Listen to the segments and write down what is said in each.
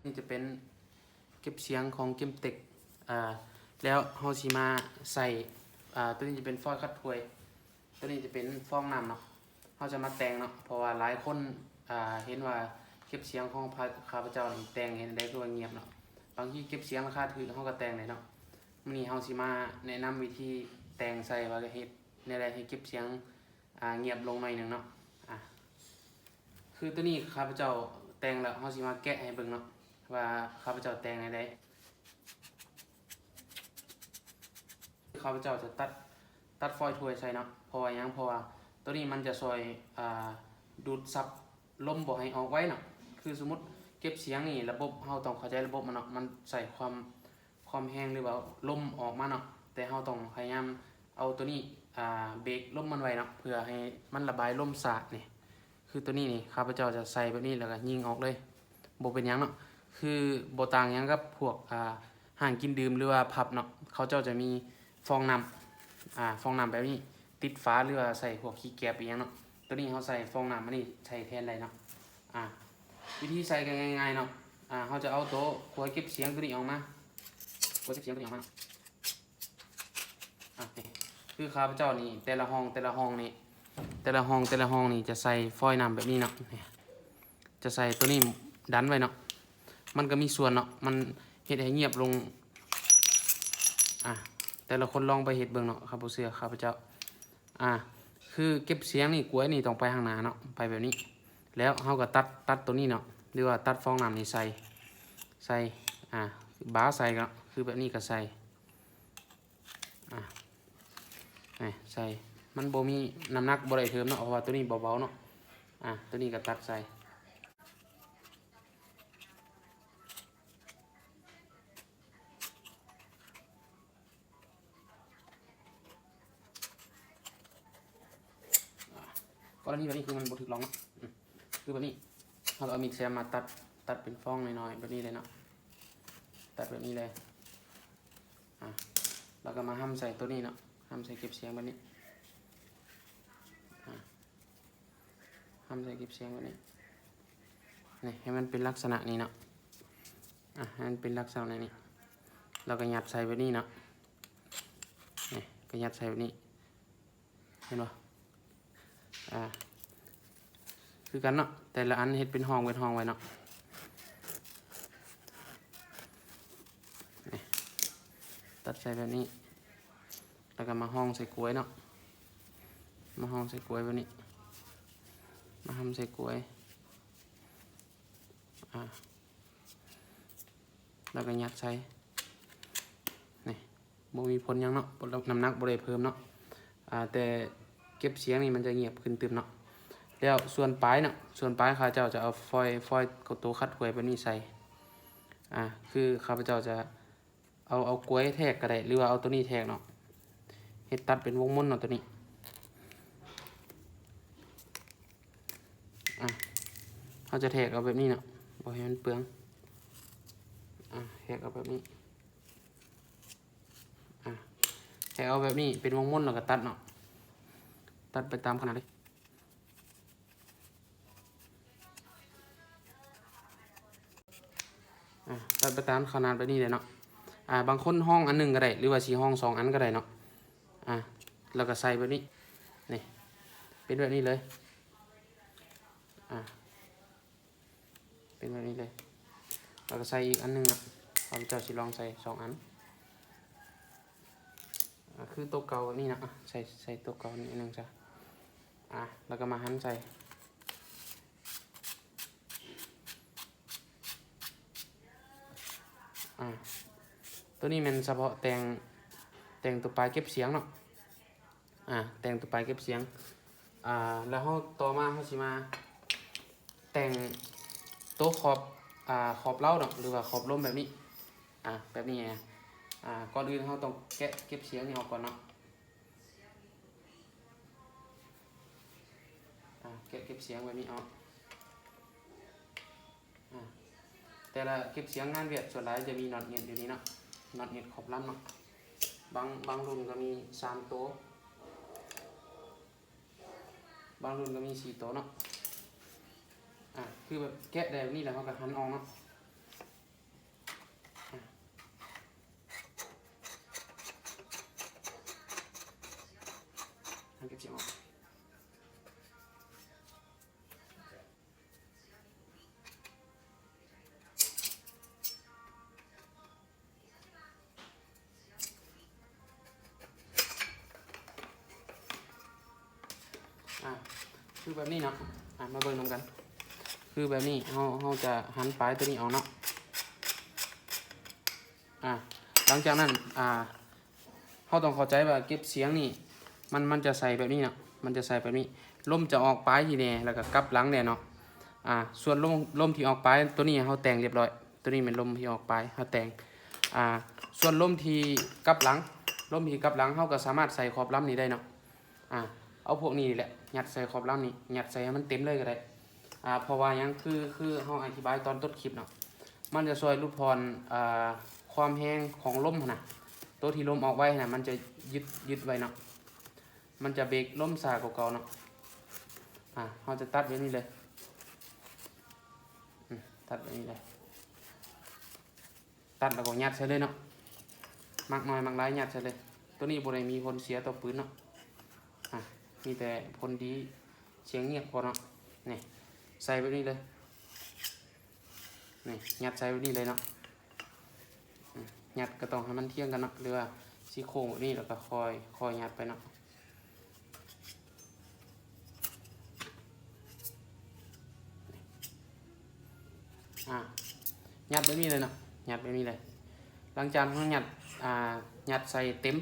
นี่จะเป็นเก็บเสียงของเกมเต็กแล้วเฮาสิมาใส่ตัวนี้จะเป็นฟอยล์คัดถ้วยตัวนี้จะเป็นฟองน้ำเนาะเฮาจะมาแต่งเนาะเพราะว่าหลายคนเห็นว่าเก็บเสียงของข้าพเจ้านี่แต่งเห็นได้คือว่าเงียบเนาะบางทีเก็บเสียงราคาถูกเฮาก็แต่งได้เนาะมื้อนี้เฮาสิมาแนะนำวิธีแต่งใส่ว่าเฮ็ดในใดให้เก็บเสียงเงียบลงหน่อยนึงเนาะคือตัวนี้ข้าพเจ้าแต่งแล้วเฮาสิมาแกะให้เบิ่งเนาะว่าข้าพเจ้าแต่งในใดข้าพเจ้าจะตัดฟอยล์ถ้วยใส่เนาะเพราะว่าหยังเพราะว่าตัวนี้มันจะช่วยดูดซับลมบ่ให้ออกไว้เนาะคือสมมุติเก็บเสียงนี่ระบบเฮาต้องเข้าใจระบบมันเนาะมันใส่ความแห้งหรือว่าลมออกมาเนาะแต่เฮาต้องพยายามเอาตัวนี้เบรกลมมันไว้เนาะเพื่อให้มันระบายลมสะอาดนี่คือตัวนี้นี่ข้าพเจ้าจะใส่แบบนี้แล้วก็ยิงออกเลยบ่เป็นหยังเนาะคือบ่ต่างหยังกับพวกห้างกินดื่มหรือว่าผับเนาะเขาเจ้าจะมีฟองน้ำฟองน้ำแบบนี้ติดฝาหรือว่าใส่พวกขี้แกบอีกอย่างเนาะตัวนี้เขาใส่ฟองน้ำมันนี่ใช้แทนได้เนาะวิธีใส่กันง่ายๆเนาะเขาจะเอาโต๊ะหัวเก็บเสียงตัวนี้ออกมาหัวเก็บเสียงตัวนี้ออกมานี่คือข้าพเจ้านี่แต่ละห้องนี่จะใส่ฟอยล์น้ำแบบนี้เนาะจะใส่ตัวนี้ดันไว้เนาะมันก็มีส่วนเนาะมันเฮ็ดให้เงียบลงแต่ละคนลองไปเฮ็ดเบิ่งเนาะครับบ่เชื่อข้าพเจ้าคือเก็บเสียงนี่กล้วยนี่ต้องไปข้างหน้าเนาะไปแบบนี้แล้วเฮาก็ตัดตัวนี้เนาะหรือว่าตัดฟองน้ำนี่ใส่บาใส่ก็คือแบบนี้ก็ใส่ใส่มันบ่มีน้ำหนักบ่ได้เทิมเนาะเพราะว่าตัวนี้เบาๆเนาะตัวนี้ก็ตัดใส่กรณีแบบนี้คือมันบ่ถูกลองเนาะคือแบบนี้เราเอามิกแซมมาตัดเป็นฟองน้อยๆแบบนี้เลยเนาะตัดแบบนี้เลยแล้วก็มาห้ำใส่ตัวนี้เนาะห้ำใส่เก็บเสียงแบบนี้ห้ำใส่เก็บเสียงแบบนี้นี่ให้มันเป็นลักษณะนี้เนาะให้มันเป็นลักษณะนี้เราก็ยัดใส่แบบนี้เนาะนี่ก็ยัดใส่แบบนี้เห็นป่ะคือกันเนาะแต่ละอันเฮ็ดเป็นห้องไว้เนาะตัดใส่แบบนี้แล้วก็มาห้องใส่กล้วยเนาะมาห้องใส่กล้วยแบบนี้มาห้องใส่กล้วยแล้วก็ยัดใส่นี่บ่มีผลยังเนาะน้ำหนักบ่ได้เพิ่มเนาะแต่เก็บเสียงนี่มันจะเงียบขึ้นตึมเนาะแล้วส่วนปลายเนาะส่วนปลายข้าเจ้าจะเอาฟอยล์กับตัวคัดกล้วยแบบนี้ใส่คือข้าพเจ้าจะเอากล้วยแทกก็ได้หรือว่าเอาตัวนี้แทกเนาะเฮ็ดตัดเป็นวงม่นเนาะตัวนี้เขาจะแทกเอาแบบนี้เนาะบ่ให้มันเปลืองแทกเอาแบบนี้แทกเอาแบบนี้เป็นวงม่นแล้วก็ตัดเนาะตัดไปตามขนาดเลยตัดไปตามขนาดแบบนี้เลยเนาะบางคนห้องอันหนึ่งก็ได้หรือว่า4 ห้อง 2 อันก็ได้เนาะแล้วก็ใส่แบบนี้นี่เป็นแบบนี้เลยเป็นแบบนี้เลยแล้วก็ใส่อีกอันหนึ่งเราจะลองใส่2 อันคือตัวเก่านี่นะใส่ตัวเก่านี่นึงจ้ะแล้วก็มาหั่นใส่ตัวนี้มันเฉพาะแต่งตัวปลายเก็บเสียงเนาะแต่งตัวปลายเก็บเสียงแล้วเขาต่อมาเขาสิมาแต่งโต๊ะขอบเล้าเนาะหรือว่าขอบลมแบบนี้แบบนี้ก่อนอื่นเขาต้องแกะเก็บเสียงนี่ออกก่อนเนาะแกะเก็บเสียงแบบนี้ออกแต่ละเก็บเสียงงานเวียดส่วนใหญ่จะมีน็อตเงียดอยู่นี้เนาะน็อตเงียดขอบลำเนาะบางรุ่นก็มี3 โต๊ะบางรุ่นก็มี4 โต๊ะเนาะคือแบบแกะแบบนี้แหละเขาก็หันออกเนาะ คือแบบนี้เนาะมาเบิ่งนำกันคือแบบนี้เราจะหันปลายตัวนี้ออกเนาะหลังจากนั้นเราต้องเข้าใจว่าเก็บเสียงนี่มันจะใส่แบบนี้เนาะมันจะใส่แบบนี้ลมจะออกปลายทีแน่แล้วก็กลับหลังแน่เนาะส่วนลมที่ออกปลายตัวนี้เราแต่งเรียบร้อยตัวนี้เป็นลมที่ออกปลายเราแต่งส่วนลมที่กลับหลังเราก็สามารถใส่ขอบลำนี้ได้เนาะเอาพวกนี้แหละยัดใส่ขอบลำนี้ยัดใส่ให้มันเต็มเลยก็ได้เพราะว่ายังคือเราอธิบายตอนต้นคลิปเนาะมันจะช่วยลดพรความแห้งของลมนะตัวที่ลมออกไว้นะมันจะยึดไว้เนาะมันจะเบรกลมซากว่าเก่าเนาะเราจะตัดไว้นี่เลยตัดไว้นี่เลยตัดแล้วก็ยัดใส่เลยเนาะมากน้อยมากหลายยัดใส่เลยตัวนี้บ่ได้มีผลเสียต่อปืนเนาะมีแต่ผลดีเสียงเงียบพอเนาะนี่ใส่แบบนี้เลยนี่ยัดใส่แบบนี้เลยเนาะยัดก็ต้องให้มันเที่ยงกันเนาะหรือว่าซี่โครงแบบนี้แล้วก็คอยยัดไปเนาะยัดแบบนี้เลยเนาะยัดแบบนี้เลยหลังจากเรายัดใส่เต็ม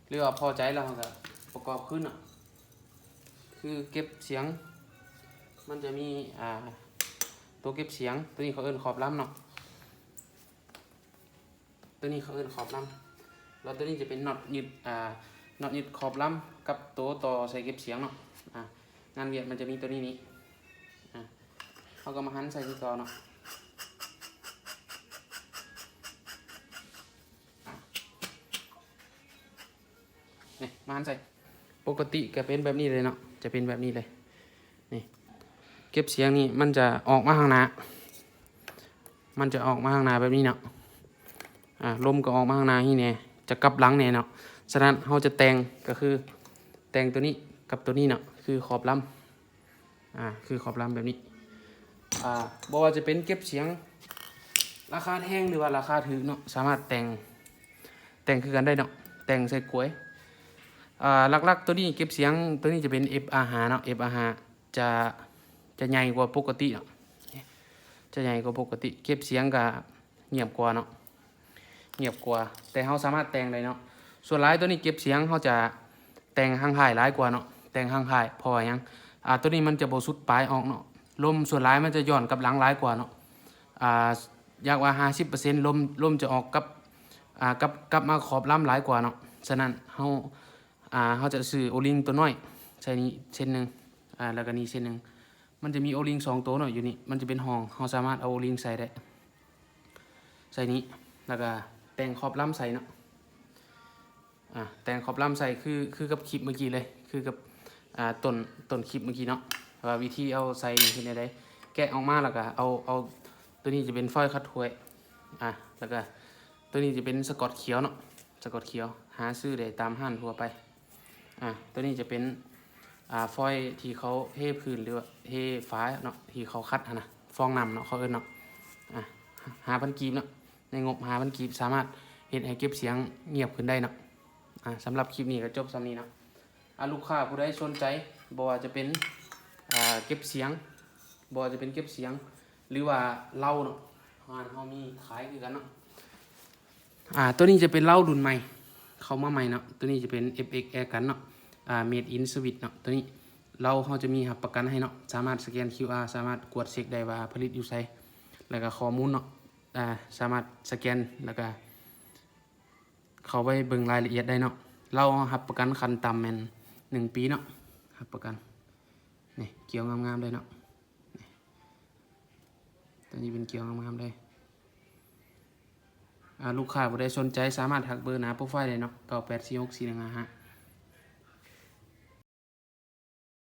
หรือว่าพอใจแล้วเราก็ประกอบขึ้นเนาะคือเก็บเสียงมันจะมีตัวเก็บเสียงตัวนี้เขาเอิ้นขอบลำเนาะตัวนี้เขาเอิ้นขอบลำแล้วตัวนี้จะเป็นน็อตยึดขอบลำกับตัวต่อใส่เก็บเสียงเนาะงานเวียดมันจะมีตัวนี้เขาก็มาหันใส่ที่ต่อเนาะนี่มาหันใส่ปกติก็เป็นแบบนี้เลยเนาะจะเป็นแบบนี้เลยนี่เก็บเสียงนี่มันจะออกมาข้างหน้าแบบนี้เนาะลมก็ออกมาข้างหน้านี่แน่จะกลับหลังแน่เนาะฉะนั้นเราจะแต่งก็คือแต่งตัวนี้กับตัวนี้เนาะคือขอบลำคือขอบลำแบบนี้บอกว่าจะเป็นเก็บเสียงราคาแพงหรือว่าราคาถูกเนาะสามารถแต่งคือกันได้เนาะแต่งใส่กล้วยหลักๆตัวนี้เก็บเสียงตัวนี้จะเป็น FR5 เนาะ FR5 จะใหญ่กว่าปกติเนาะจะใหญ่กว่าปกติเก็บเสียงก็เงียบกว่าเนาะเงียบกว่าแต่เราสามารถแต่งได้เนาะส่วนหลายตัวนี้เก็บเสียงเขาจะแต่งห่างหายหลายกว่าเนาะแต่งห่างหายเพราะว่าหยังตัวนี้มันจะบ่สุดปลายออกเนาะลมส่วนหลายมันจะย้อนกับหลังหลายกว่าเนาะอยากว่า 50% ลมจะออกกับมาขอบลำหลายกว่าเนาะฉะนั้นเขาจะซื้อโอลิงตัวน้อยใส่นี้เส้นนึงแล้วก็นี้เส้นนึงมันจะมีโอลิง2ตัวเนาะอยู่นี่มันจะเป็นห้องเราสามารถเอาโอลิงใส่ได้ใส่นี้แล้วก็แต่งขอบลำใส่เนาะแต่งขอบลำใส่คือกับคลิปเมื่อกี้เลยคือกับต้นคลิปเมื่อกี้เนาะว่าวิธีเอาใส่ที่ไหนได้แกะออกมาแล้วก็เอาตัวนี้จะเป็นฟอยล์คัดถ้วยแล้วก็ตัวนี้จะเป็นสกอตเขียวเนาะสกอตเขียวหาซื้อได้ตามห้างทั่วไปตัวนี้จะเป็นฟอยล์ที่เขาเทพื้นหรือว่าเทฟ้าเนาะที่เขาคัดนะฟองน้ำเนาะเขาเอิ้นเนาะ5,000 กีบเนาะในงบ5,000 กีบสามารถเฮ็ดให้เก็บเสียงเงียบขึ้นได้เนาะสำหรับคลิปนี้ก็จบสำนี้เนาะลูกค้าผู้ใดสนใจบ่ว่าจะเป็นเก็บเสียงบ่ว่าจะเป็นเก็บเสียงหรือว่าเหล้าเนาะเขามีขายคือกันเนาะตัวนี้จะเป็นเหล้ารุ่นใหม่เข้ามาใหม่เนาะตัวนี้จะเป็น FX Air กันเนาะmade in Swiss เนาะตัวนี้เขาจะมีประกันให้เนาะสามารถสแกน QR สามารถกดเช็คได้ว่าผลิตอยู่ไสแล้วก็ข้อมูลเนาะสามารถสแกนแล้วก็เข้าไปเบิ่งรายละเอียดได้เนาะเรารับประกันคันต่ำแม่น1 ปีเนาะรับประกันนี่เกี่ยวงามๆเลยเนาะตัวนี้เป็นเกี่ยวงามๆเลยลูกค้าผู้ใดสนใจสามารถทักเบอร์หน้าโปรไฟล์ได้เนาะ98464155